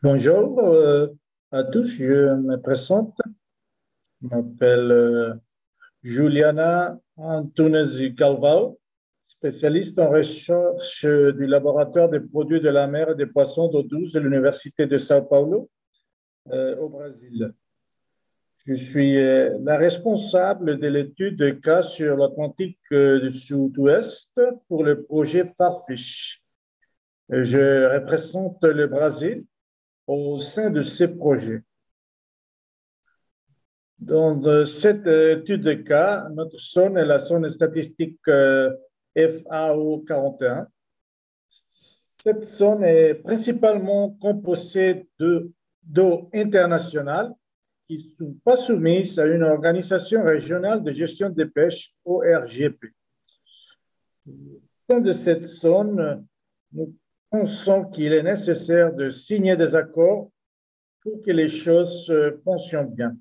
Bonjour à tous, je me présente. Je m'appelle Juliana Antunes Calvao, spécialiste en recherche du laboratoire des produits de la mer et des poissons d'eau douce de l'Université de São Paulo au Brésil. Je suis la responsable de l'étude de cas sur l'Atlantique du Sud-Ouest pour le projet Farfish. Je représente le Brésil au sein de ces projets. Dans cette étude de cas, notre zone est la zone statistique FAO 41. Cette zone est principalement composée d'eau internationale qui ne sont pas soumises à une organisation régionale de gestion des pêches, ORGP. Au sein de cette zone, nous pensons qu'il est nécessaire de signer des accords pour que les choses fonctionnent bien.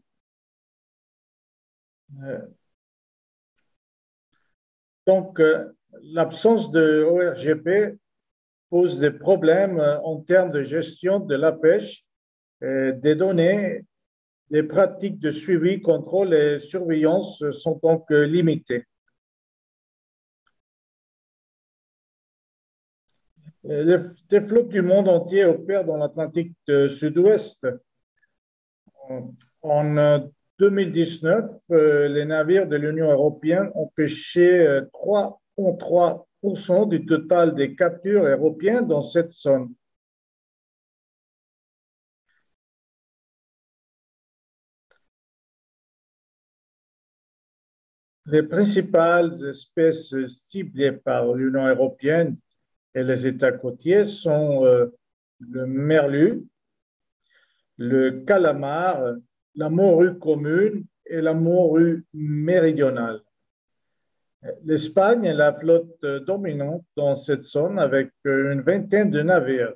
Donc, l'absence de ORGP pose des problèmes en termes de gestion de la pêche, des données, les pratiques de suivi, contrôle et surveillance sont donc limitées. Les flottes du monde entier opèrent dans l'Atlantique sud-ouest. En 2019, les navires de l'Union européenne ont pêché 3,3% du total des captures européennes dans cette zone. Les principales espèces ciblées par l'Union européenne et les États côtiers sont le merlu, le calamar, la morue commune et la morue méridionale. L'Espagne est la flotte dominante dans cette zone avec une vingtaine de navires.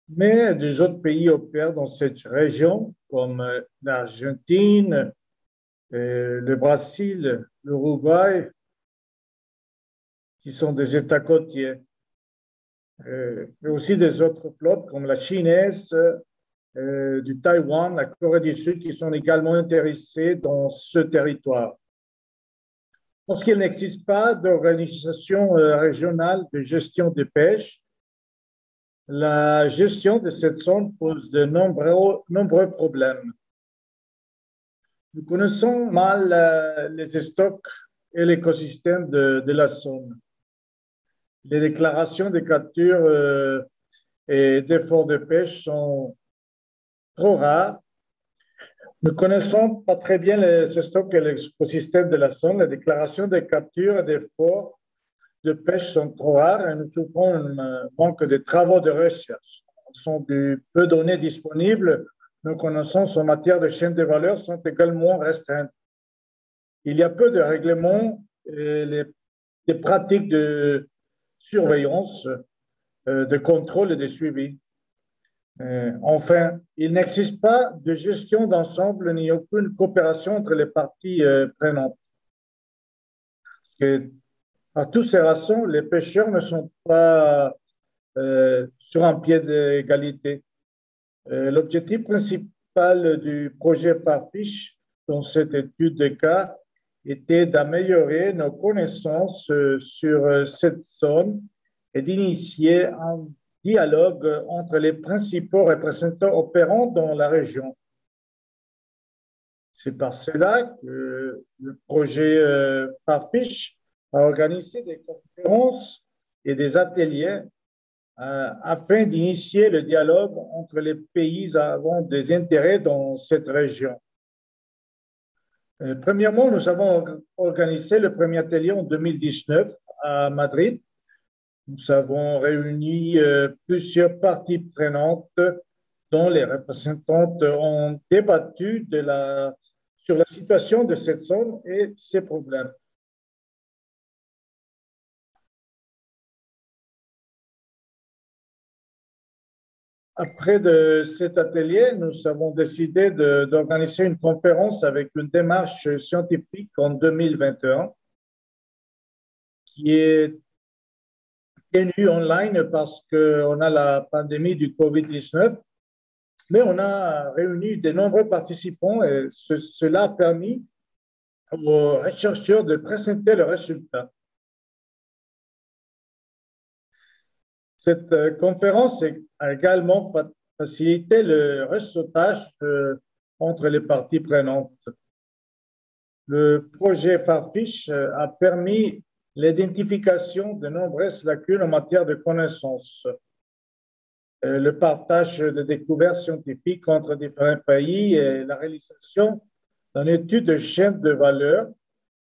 Mais des autres pays opèrent dans cette région, comme l'Argentine, le Brésil, l'Uruguay, qui sont des États côtiers. Mais aussi des autres flottes comme la chinoise, du Taïwan, la Corée du Sud, qui sont également intéressées dans ce territoire. Parce qu'il n'existe pas d'organisation régionale de gestion de pêche, la gestion de cette zone pose de nombreux problèmes. Nous connaissons mal les stocks et l'écosystème de la zone. Les déclarations de capture et d'efforts de pêche sont trop rares. Nous ne connaissons pas très bien les stocks et l'écosystème de la zone. Les déclarations de capture et d'efforts de pêche sont trop rares et nous souffrons d'un manque de travaux de recherche. Ce sont du peu de données disponibles. Nos connaissances en matière de chaîne de valeur sont également restreintes. Il y a peu de règlements et des pratiques de surveillance, de contrôle et de suivi. Enfin, il n'existe pas de gestion d'ensemble ni aucune coopération entre les parties prenantes. À toutes ces raisons, les pêcheurs ne sont pas sur un pied d'égalité. L'objectif principal du projet Farfish dans cette étude de cas était d'améliorer nos connaissances sur cette zone et d'initier un dialogue entre les principaux représentants opérants dans la région. C'est par cela que le projet Farfish a organisé des conférences et des ateliers afin d'initier le dialogue entre les pays ayant des intérêts dans cette région. Premièrement, nous avons organisé le premier atelier en 2019 à Madrid. Nous avons réuni plusieurs parties prenantes dont les représentantes ont débattu sur la situation de cette zone et ses problèmes. Après cet atelier, nous avons décidé d'organiser une conférence avec une démarche scientifique en 2021 qui est tenu online parce qu'on a la pandémie du COVID-19, mais on a réuni de nombreux participants et cela a permis aux chercheurs de présenter leurs résultats. Cette conférence a également facilité le réseautage entre les parties prenantes. Le projet Farfish a permis l'identification de nombreuses lacunes en matière de connaissances, le partage de découvertes scientifiques entre différents pays et la réalisation d'une étude de chaîne de valeur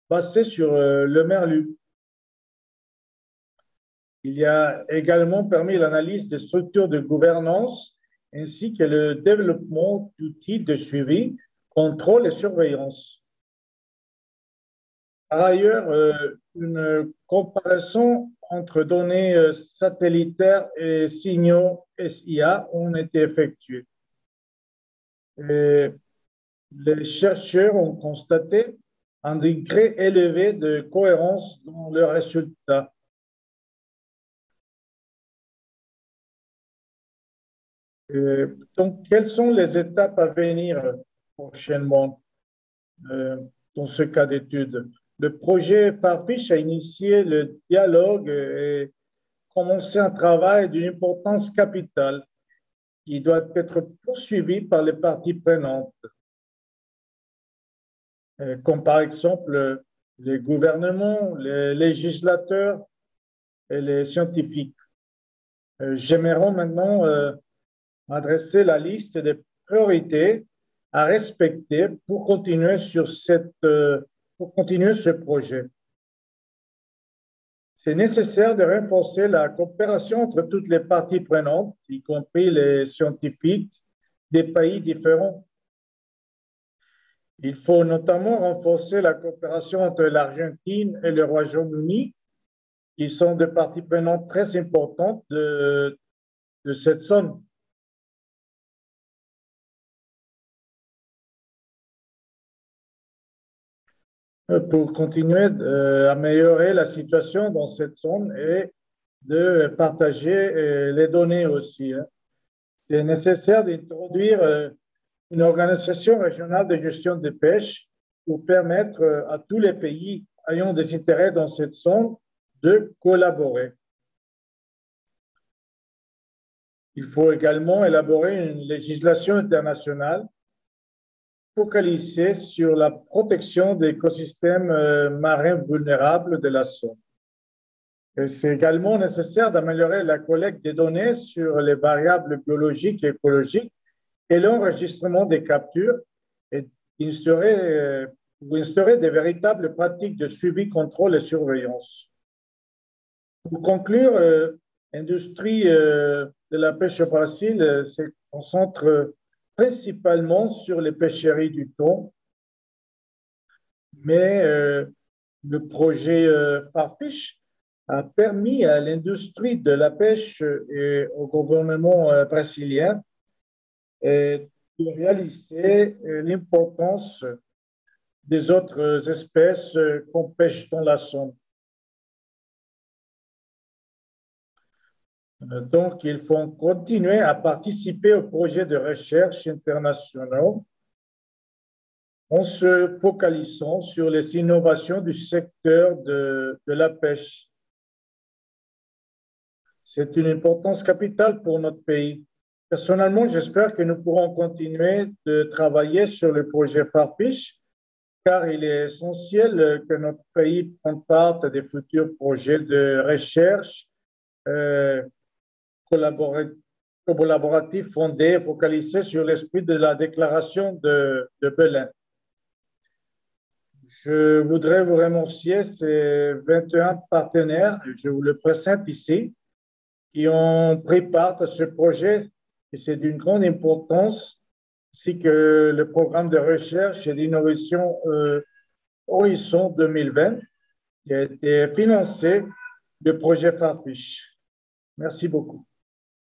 basée sur le Merlu. Il a également permis l'analyse des structures de gouvernance ainsi que le développement d'outils de suivi, contrôle et surveillance. Par ailleurs, une comparaison entre données satellitaires et signaux SIA ont été effectuées. Et les chercheurs ont constaté un degré élevé de cohérence dans leurs résultats. Donc, quelles sont les étapes à venir prochainement dans ce cas d'étude? Le projet Farfish a initié le dialogue et commencé un travail d'une importance capitale qui doit être poursuivi par les parties prenantes, comme par exemple les gouvernements, les législateurs et les scientifiques. J'aimerais maintenant adresser la liste des priorités à respecter pour continuer pour continuer ce projet. C'est nécessaire de renforcer la coopération entre toutes les parties prenantes, y compris les scientifiques des pays différents. Il faut notamment renforcer la coopération entre l'Argentine et le Royaume-Uni, qui sont des parties prenantes très importantes de cette zone. Pour continuer à améliorer la situation dans cette zone et de partager les données aussi. C'est nécessaire d'introduire une organisation régionale de gestion de pêche pour permettre à tous les pays ayant des intérêts dans cette zone de collaborer. Il faut également élaborer une législation internationale focalisée sur la protection des écosystèmes marins vulnérables de la zone. C'est également nécessaire d'améliorer la collecte des données sur les variables biologiques et écologiques et l'enregistrement des captures et instaurer des véritables pratiques de suivi, contrôle et surveillance. Pour conclure, l'industrie de la pêche au Brésil se concentre principalement sur les pêcheries du thon, mais le projet Farfish a permis à l'industrie de la pêche et au gouvernement brésilien de réaliser l'importance des autres espèces qu'on pêche dans la zone. Donc, il faut continuer à participer aux projets de recherche internationaux en se focalisant sur les innovations du secteur de la pêche. C'est une importance capitale pour notre pays. Personnellement, j'espère que nous pourrons continuer de travailler sur le projet Farfish, car il est essentiel que notre pays prenne part à des futurs projets de recherche collaboratifs fondés, focalisés sur l'esprit de la déclaration de Belém. Je voudrais vous remercier ces 21 partenaires, je vous le présente ici, qui ont pris part à ce projet et c'est d'une grande importance, ainsi que le programme de recherche et d'innovation Horizon 2020 qui a été financé le projet Farfish. Merci beaucoup.